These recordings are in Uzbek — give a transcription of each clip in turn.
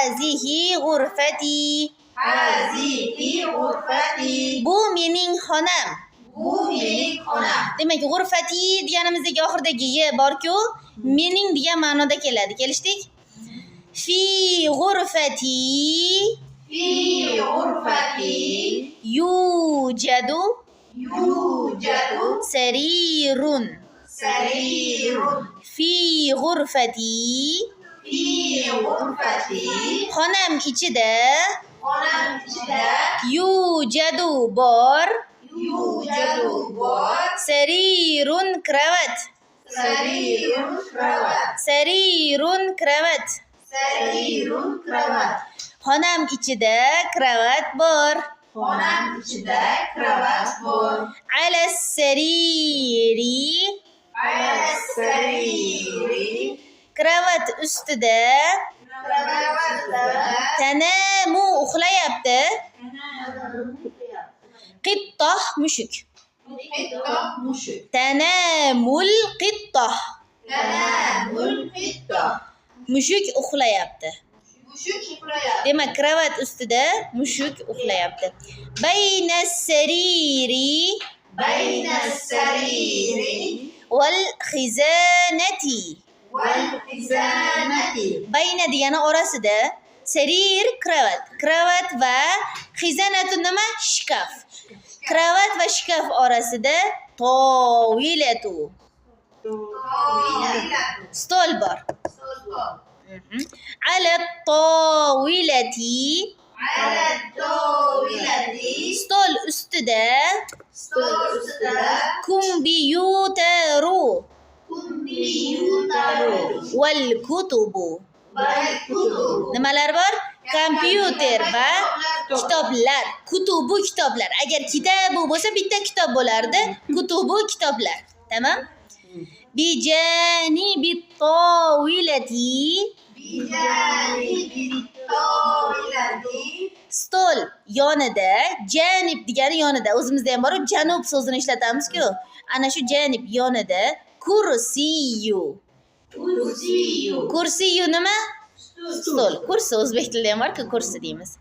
Hazihi ghurfati. Hazihi ghurfati. Bu mening xonam. Bu mening xonam. Demak, ghurfati deganimizdagi oxiridagi ye bor-ku, mening degan ma'noda keladi. Kelishdik? Fi ghurfati Fi ghurfati yujadu yujadu sarirun. sarirun. Fi ghurfati Fi ghurfati xonam ichida xonam ichida yujadu bor yujadu bor sarirun kravat. sarirun kravat. Sarirun kravat. Sarirun kravat. Xonam ichida kravat bor. Xonam ichida kravat bor. Ala sariri Ala sariri kravat ustida kravatda tanamu uxlayapti. Qittoh mushuk. qittoh mushuk. Tanamul qittoh. Tanamul qittoh. Mushuk uxlayapti. Mushuk uxlayapti. Demak, kravat ustida mushuk uxlayapti. Bayna sariri Bayna sariri wal xizanati. wal xizanati. Bayna degani orasida, sarir kravat. Kravat va xizanatu nima? Shkaf. Kravat va shkaf orasida tovilatu. Stol bor. Ala tovilati Ala tovilati stol ustida stol ustida kompyuteru kompyuteru wal kutubu. wal kutubu. Nimalar bor? Kompyuter va kitoblar. Kutubu kitoblar. Agar kitabu bo'lsa bitta kitob bo'lardi. Kutubu kitoblar. Tamam? Bijanibi tovilati Bijanibi tovilati stol yonida, janib degani yonida. O'zimizda ham bor, janub so'zini ishlatamiz-ku. Ana shu janib yonida kursiyu. kursiyu. Kursiyu nima? Stol. Kursi o'zbek tilida ham bor-ku, kursi deymiz.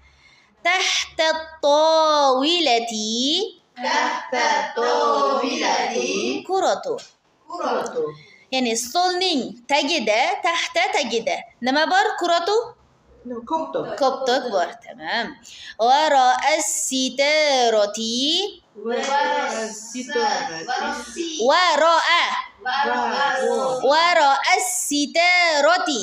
Tahta tovilati Tahta tovilati kuratu. kuratu. Ya'ni stolning tagida, tahta tagida nima bor? Kuratu? Koptok bor. Tamam. Va ra'as sitarati wa ra'a wa ra'as sitarati